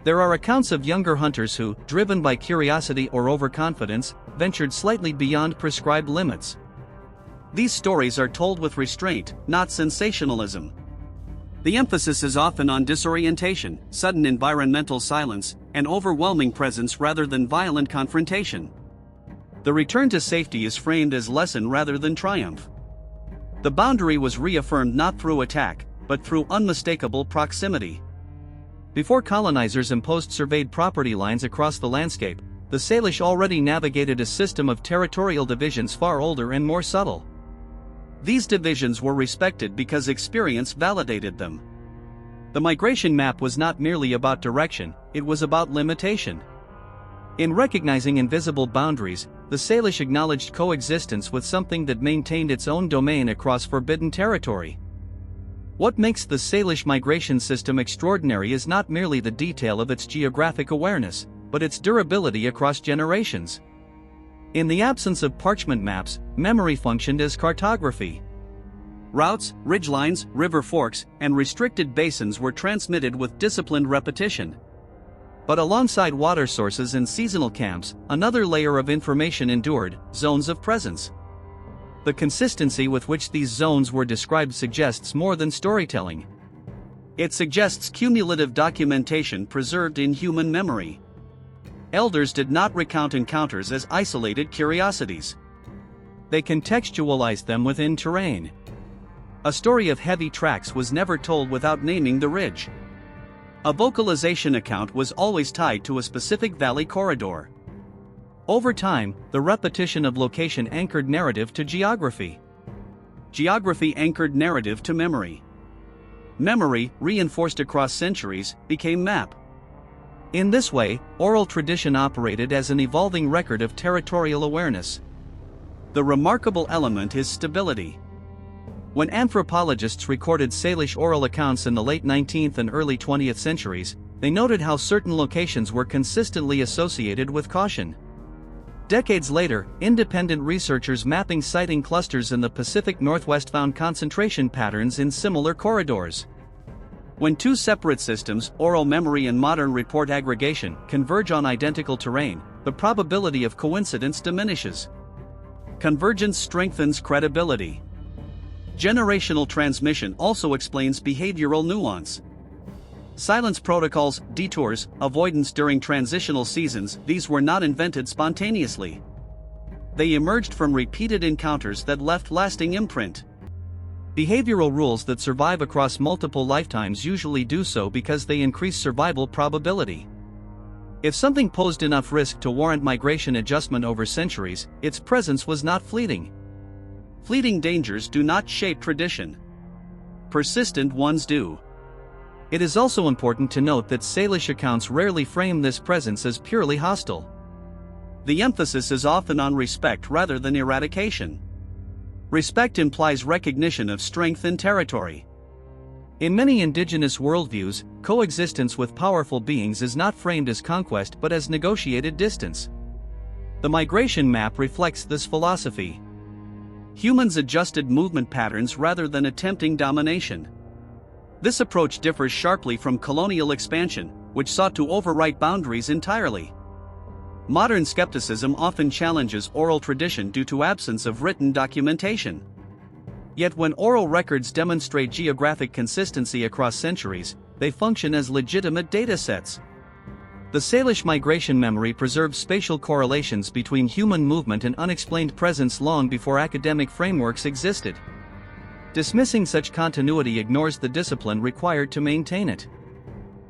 There are accounts of younger hunters who, driven by curiosity or overconfidence, ventured slightly beyond prescribed limits. These stories are told with restraint, not sensationalism. The emphasis is often on disorientation, sudden environmental silence, and overwhelming presence rather than violent confrontation. The return to safety is framed as lesson rather than triumph. The boundary was reaffirmed not through attack, but through unmistakable proximity. Before colonizers imposed surveyed property lines across the landscape, the Salish already navigated a system of territorial divisions far older and more subtle. These divisions were respected because experience validated them. The migration map was not merely about direction, it was about limitation. In recognizing invisible boundaries, the Salish acknowledged coexistence with something that maintained its own domain across forbidden territory. What makes the Salish migration system extraordinary is not merely the detail of its geographic awareness, but its durability across generations. In the absence of parchment maps, memory functioned as cartography.
Routes, ridgelines, river forks, and restricted basins were transmitted with disciplined repetition.
But alongside water sources and seasonal camps, another layer of information endured: zones of presence. The consistency with which these zones were described suggests more than storytelling.
It suggests cumulative documentation preserved in human memory. Elders did not recount encounters as isolated curiosities.
They contextualized them within terrain. A story of heavy tracks was never told without naming the ridge.
A vocalization account was always tied to a specific valley corridor.
Over time, the repetition of location anchored narrative to geography.
Geography anchored narrative to memory. Memory, reinforced across centuries, became map.
In this way, oral tradition operated as an evolving record of territorial awareness.
The remarkable element is stability.
When anthropologists recorded Salish oral accounts in the late 19th and early 20th centuries, they noted how certain locations were consistently associated with caution. Decades later, independent researchers mapping sighting clusters in the Pacific Northwest found concentration patterns in similar corridors.
When two separate systems, oral memory and modern report aggregation, converge on identical terrain, the probability of coincidence diminishes. Convergence strengthens credibility. Generational transmission also explains behavioral nuance. Silence protocols, detours, avoidance during transitional seasons, these were not invented spontaneously. They emerged from repeated encounters that left lasting imprint.
Behavioral rules that survive across multiple lifetimes usually do so because they increase survival probability. If something posed enough risk to warrant migration adjustment over centuries, its presence was not fleeting.
Fleeting dangers do not shape tradition. Persistent ones do.
It is also important to note that Salish accounts rarely frame this presence as purely hostile.
The emphasis is often on respect rather than eradication. Respect implies recognition of strength and territory.
In many indigenous worldviews, coexistence with powerful beings is not framed as conquest but as negotiated distance. The migration map reflects this philosophy.
Humans adjusted movement patterns rather than attempting domination. This approach differs sharply from colonial expansion, which sought to overwrite boundaries entirely. Modern skepticism often challenges oral tradition due to absence of written documentation.
Yet when oral records demonstrate geographic consistency across centuries, they function as legitimate data sets. The Salish migration memory preserves spatial correlations between human movement and unexplained presence long before academic frameworks existed. Dismissing such continuity ignores the discipline required to maintain it.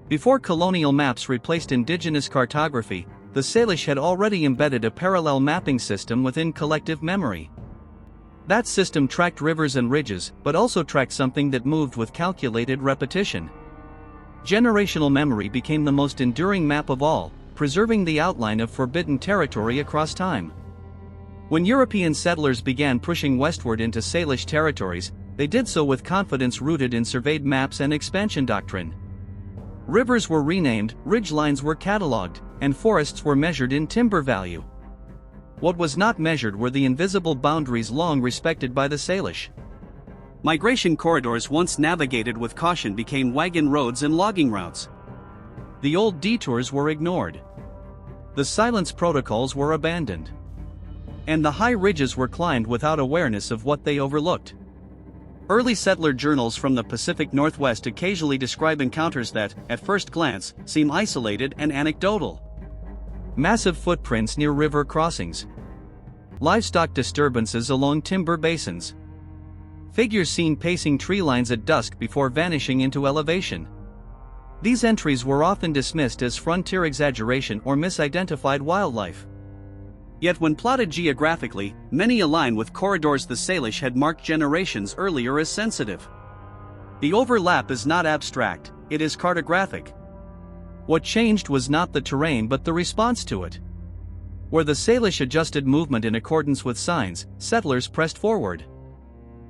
Before colonial maps replaced indigenous cartography, the Salish had already embedded a parallel mapping system within collective memory. That system tracked rivers and ridges, but also tracked something that moved with calculated repetition. Generational memory became the most enduring map of all, preserving the outline of forbidden territory across time. When European settlers began pushing westward into Salish territories, they did so with confidence rooted in surveyed maps and expansion doctrine. Rivers were renamed, ridgelines were catalogued, and forests were measured in timber value. What was not measured were the invisible boundaries long respected by the Salish.
Migration corridors once navigated with caution became wagon roads and logging routes.
The old detours were ignored. The silence protocols were abandoned. And the high ridges were climbed without awareness of what they overlooked.
Early settler journals from the Pacific Northwest occasionally describe encounters that, at first glance, seem isolated and anecdotal.
Massive footprints near river crossings. Livestock disturbances along timber basins. Figures seen pacing tree lines at dusk before vanishing into elevation. These entries were often dismissed as frontier exaggeration or misidentified wildlife.
Yet when plotted geographically, many align with corridors the Salish had marked generations earlier as sensitive. The overlap is not abstract, it is cartographic.
What changed was not the terrain but the response to it. Where the Salish adjusted movement in accordance with signs, settlers pressed forward.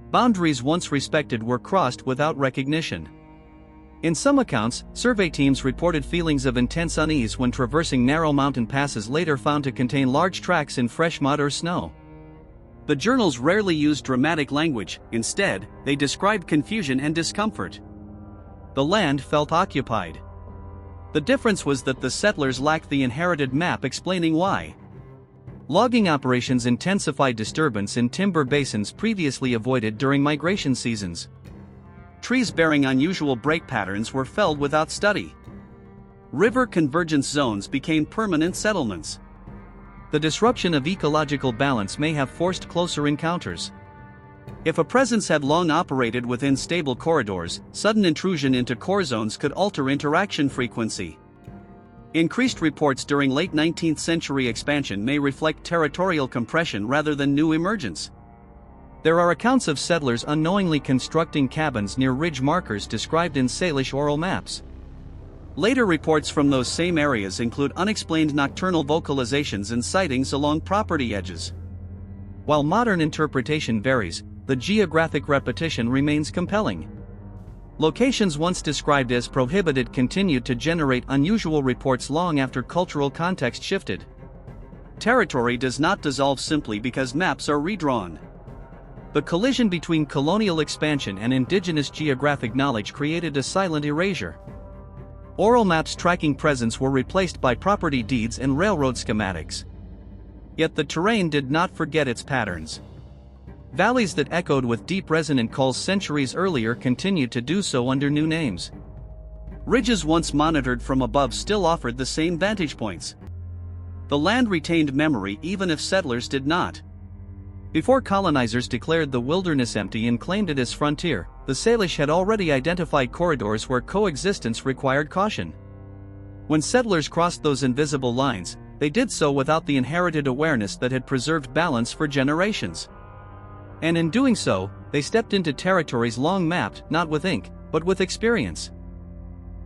Boundaries once respected were crossed without recognition. In some accounts, survey teams reported feelings of intense unease when traversing narrow mountain passes later found to contain large tracks in fresh mud or snow.
The journals rarely used dramatic language, instead, they described confusion and discomfort.
The land felt occupied. The difference was that the settlers lacked the inherited map explaining why. Logging operations intensified disturbance in timber basins previously avoided during migration seasons.
Trees bearing unusual break patterns were felled without study. River convergence zones became permanent settlements.
The disruption of ecological balance may have forced closer encounters.
If a presence had long operated within stable corridors, sudden intrusion into core zones could alter interaction frequency. Increased reports during late 19th century expansion may reflect territorial compression rather than new emergence.
There are accounts of settlers unknowingly constructing cabins near ridge markers described in Salish oral maps.
Later reports from those same areas include unexplained nocturnal vocalizations and sightings along property edges.
While modern interpretation varies, the geographic repetition remains compelling. Locations once described as prohibited continued to generate unusual reports long after cultural context shifted.
Territory does not dissolve simply because maps are redrawn.
The collision between colonial expansion and indigenous geographic knowledge created a silent erasure. Oral maps tracking presence were replaced by property deeds and railroad schematics. Yet the terrain did not forget its patterns. Valleys that echoed with deep resonant calls centuries earlier continued to do so under new names.
Ridges once monitored from above still offered the same vantage points. The land retained memory even if settlers did not.
Before colonizers declared the wilderness empty and claimed it as frontier, the Salish had already identified corridors where coexistence required caution. When settlers crossed those invisible lines, they did so without the inherited awareness that had preserved balance for generations. And in doing so, they stepped into territories long mapped not with ink, but with experience.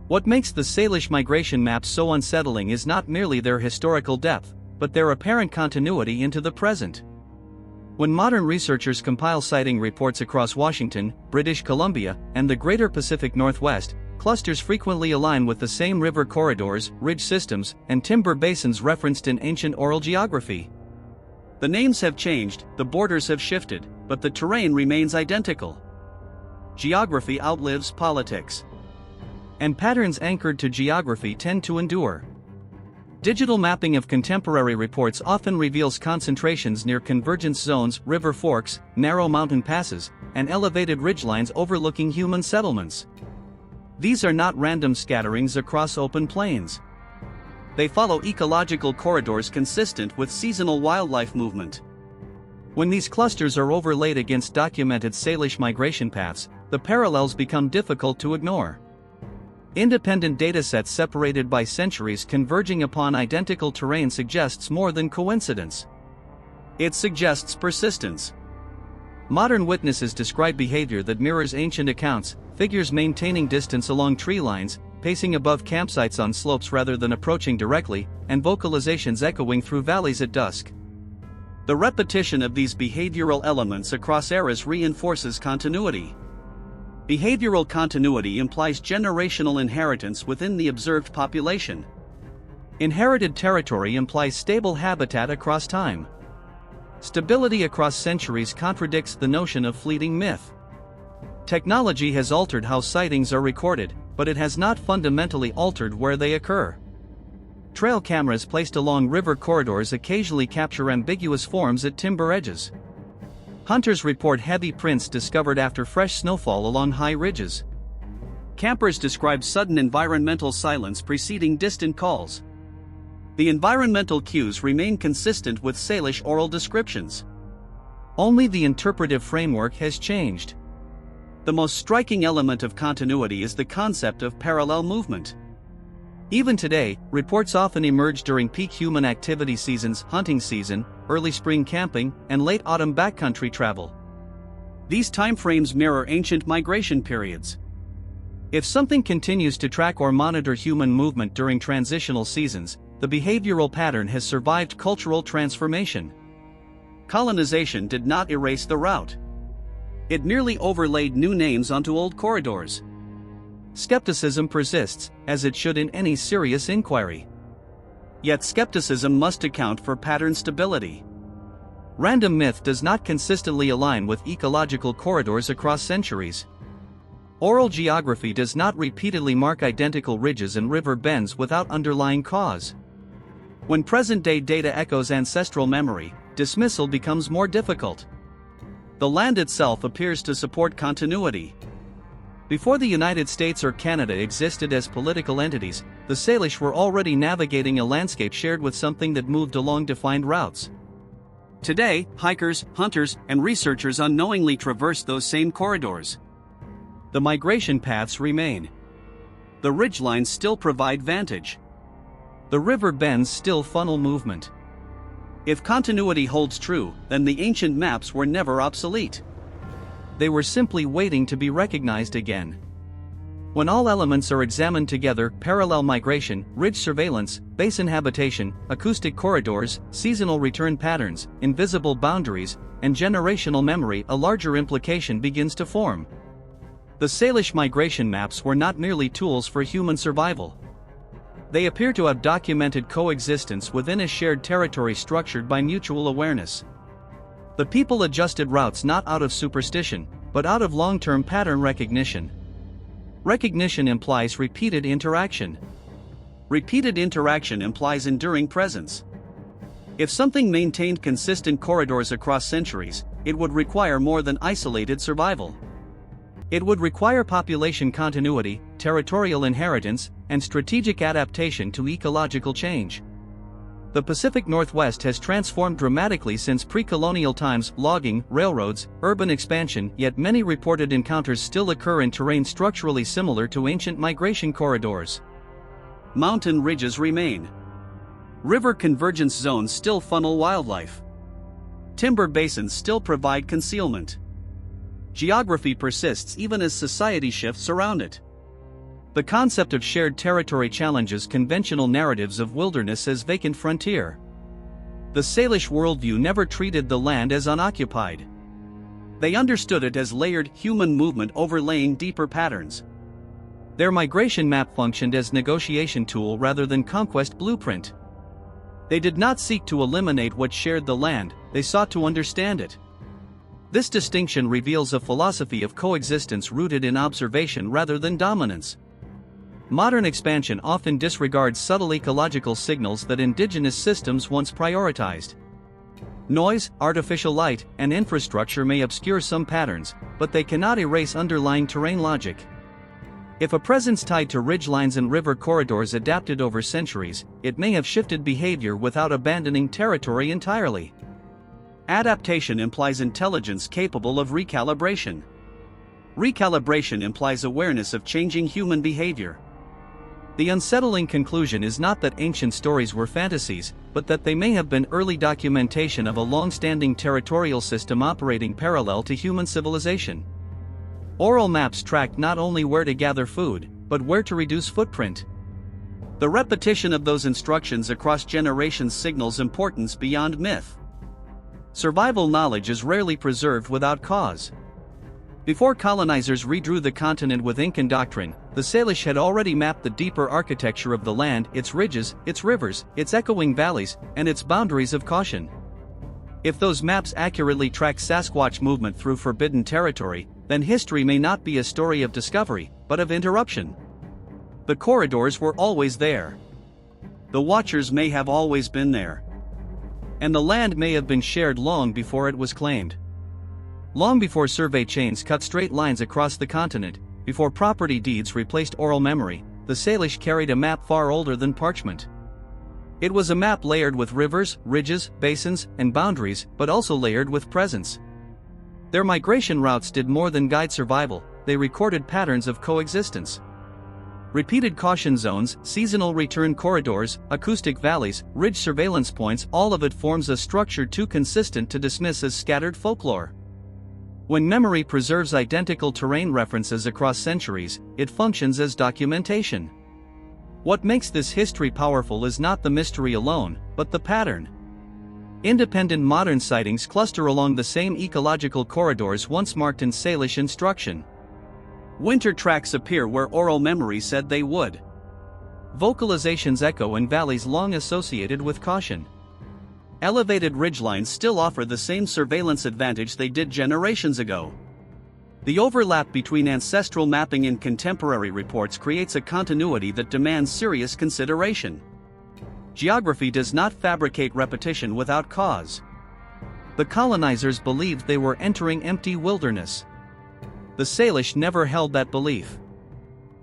What makes the Salish migration maps so unsettling is not merely their historical depth, but their apparent continuity into the present. When modern researchers compile sighting reports across Washington, British Columbia, and the greater Pacific Northwest, clusters frequently align with the same river corridors, ridge systems, and timber basins referenced in ancient oral geography.
The names have changed, the borders have shifted, but the terrain remains identical. Geography outlives politics.
And patterns anchored to geography tend to endure. Digital mapping of contemporary reports often reveals concentrations near convergence zones, river forks, narrow mountain passes, and elevated ridgelines overlooking human settlements. These are not random scatterings across open plains. They follow ecological corridors consistent with seasonal wildlife movement. When these clusters are overlaid against documented Salish migration paths, the parallels become difficult to ignore. Independent datasets separated by centuries converging upon identical terrain suggests more than coincidence.
It suggests persistence.
Modern witnesses describe behavior that mirrors ancient accounts, figures maintaining distance along tree lines, pacing above campsites on slopes rather than approaching directly, and vocalizations echoing through valleys at dusk.
The repetition of these behavioral elements across eras reinforces continuity. Behavioral continuity implies generational inheritance within the observed population.
Inherited territory implies stable habitat across time. Stability across centuries contradicts the notion of fleeting myth. Technology has altered how sightings are recorded, but it has not fundamentally altered where they occur. Trail cameras placed along river corridors occasionally capture ambiguous forms at timber edges. Hunters report heavy prints discovered after fresh snowfall along high ridges.
Campers describe sudden environmental silence preceding distant calls. The environmental cues remain consistent with Salish oral descriptions.
Only the interpretive framework has changed.
The most striking element of continuity is the concept of parallel movement.
Even today, reports often emerge during peak human activity seasons, hunting season, early spring camping, and late autumn backcountry travel.
These timeframes mirror ancient migration periods.
If something continues to track or monitor human movement during transitional seasons, the behavioral pattern has survived cultural transformation.
Colonization did not erase the route. It merely overlaid new names onto old corridors.
Skepticism persists, as it should in any serious inquiry.
Yet skepticism must account for pattern stability.
Random myth does not consistently align with ecological corridors across centuries. Oral geography does not repeatedly mark identical ridges and river bends without underlying cause. When present-day data echoes ancestral memory, dismissal becomes more difficult. The land itself appears to support continuity. Before the United States or Canada existed as political entities, the Salish were already navigating a landscape shared with something that moved along defined routes.
Today, hikers, hunters, and researchers unknowingly traverse those same corridors.
The migration paths remain.
The ridgelines still provide vantage.
The river bends still funnel movement.
If continuity holds true, then the ancient maps were never obsolete.
They were simply waiting to be recognized again. When all elements are examined together, parallel migration, ridge surveillance, basin habitation, acoustic corridors, seasonal return patterns, invisible boundaries, and generational memory, a larger implication begins to form. The Salish migration maps were not merely tools for human survival. They appear to have documented coexistence within a shared territory structured by mutual awareness. The people adjusted routes not out of superstition, but out of long-term pattern recognition. Recognition implies repeated interaction.
Repeated interaction implies enduring presence. If something maintained consistent corridors across centuries, it would require more than isolated survival.
It would require population continuity, territorial inheritance, and strategic adaptation to ecological change. The Pacific Northwest has transformed dramatically since pre-colonial times: logging, railroads, urban expansion, yet many reported encounters still occur in terrain structurally similar to ancient migration corridors.
Mountain ridges remain. River convergence zones still funnel wildlife. Timber basins still provide concealment. Geography persists even as society shifts around it.
The concept of shared territory challenges conventional narratives of wilderness as vacant frontier. The Salish worldview never treated the land as unoccupied.
They understood it as layered human movement overlaying deeper patterns.
Their migration map functioned as negotiation tool rather than conquest blueprint. They did not seek to eliminate what shared the land, they sought to understand it. This distinction reveals a philosophy of coexistence rooted in observation rather than dominance. Modern expansion often disregards subtle ecological signals that indigenous systems once prioritized. Noise, artificial light, and infrastructure may obscure some patterns, but they cannot erase underlying terrain logic. If a presence tied to ridgelines and river corridors adapted over centuries, it may have shifted behavior without abandoning territory entirely.
Adaptation implies intelligence capable of recalibration. Recalibration implies awareness of changing human behavior.
The unsettling conclusion is not that ancient stories were fantasies, but that they may have been early documentation of a long-standing territorial system operating parallel to human civilization. Oral maps tracked not only where to gather food, but where to reduce footprint.
The repetition of those instructions across generations signals importance beyond myth.
Survival knowledge is rarely preserved without cause. Before colonizers redrew the continent with Incan doctrine, the Salish had already mapped the deeper architecture of the land, its ridges, its rivers, its echoing valleys, and its boundaries of caution. If those maps accurately track Sasquatch movement through forbidden territory, then history may not be a story of discovery, but of interruption. The corridors were always there.
The watchers may have always been there.
And the land may have been shared long before it was claimed. Long before survey chains cut straight lines across the continent, before property deeds replaced oral memory, the Salish carried a map far older than parchment. It was a map layered with rivers, ridges, basins, and boundaries, but also layered with presence. Their migration routes did more than guide survival, they recorded patterns of coexistence. Repeated caution zones, seasonal return corridors, acoustic valleys, ridge surveillance points, all of it forms a structure too consistent to dismiss as scattered folklore. When memory preserves identical terrain references across centuries, it functions as documentation. What makes this history powerful is not the mystery alone, but the pattern. Independent modern sightings cluster along the same ecological corridors once marked in Salish instruction.
Winter tracks appear where oral memory said they would.
Vocalizations echo in valleys long associated with caution.
Elevated ridgelines still offer the same surveillance advantage they did generations ago. The overlap between ancestral mapping and contemporary reports creates a continuity that demands serious consideration. Geography does not fabricate repetition without cause.
The colonizers believed they were entering empty wilderness. The Salish never held that belief.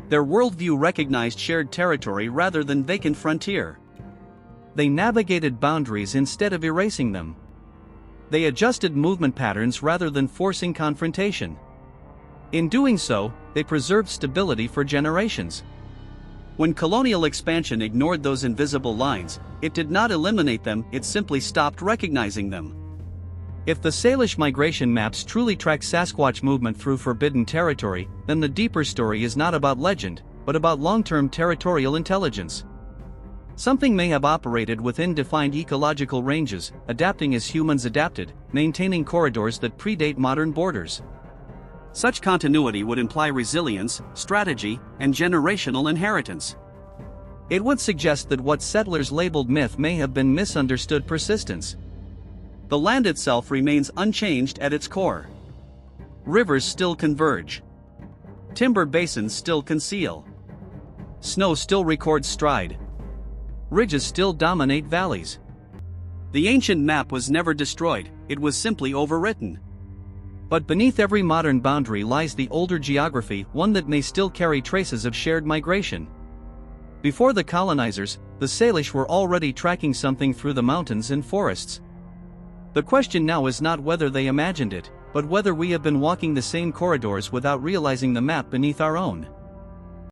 Their worldview recognized shared territory rather than vacant frontier.
They navigated boundaries instead of erasing them. They adjusted movement patterns rather than forcing confrontation. In doing so, they preserved stability for generations.
When colonial expansion ignored those invisible lines, it did not eliminate them, it simply stopped recognizing them.
If the Salish migration maps truly track Sasquatch movement through forbidden territory, then the deeper story is not about legend, but about long-term territorial intelligence. Something may have operated within defined ecological ranges, adapting as humans adapted, maintaining corridors that predate modern borders.
Such continuity would imply resilience, strategy, and generational inheritance.
It would suggest that what settlers labeled myth may have been misunderstood persistence.
The land itself remains unchanged at its core. Rivers still converge. Timber basins still conceal.
Snow still records stride. Ridges still dominate valleys.
The ancient map was never destroyed, it was simply overwritten.
But beneath every modern boundary lies the older geography, one that may still carry traces of shared migration. Before the colonizers, the Salish were already tracking something through the mountains and forests. The question now is not whether they imagined it, but whether we have been walking the same corridors without realizing the map beneath our own.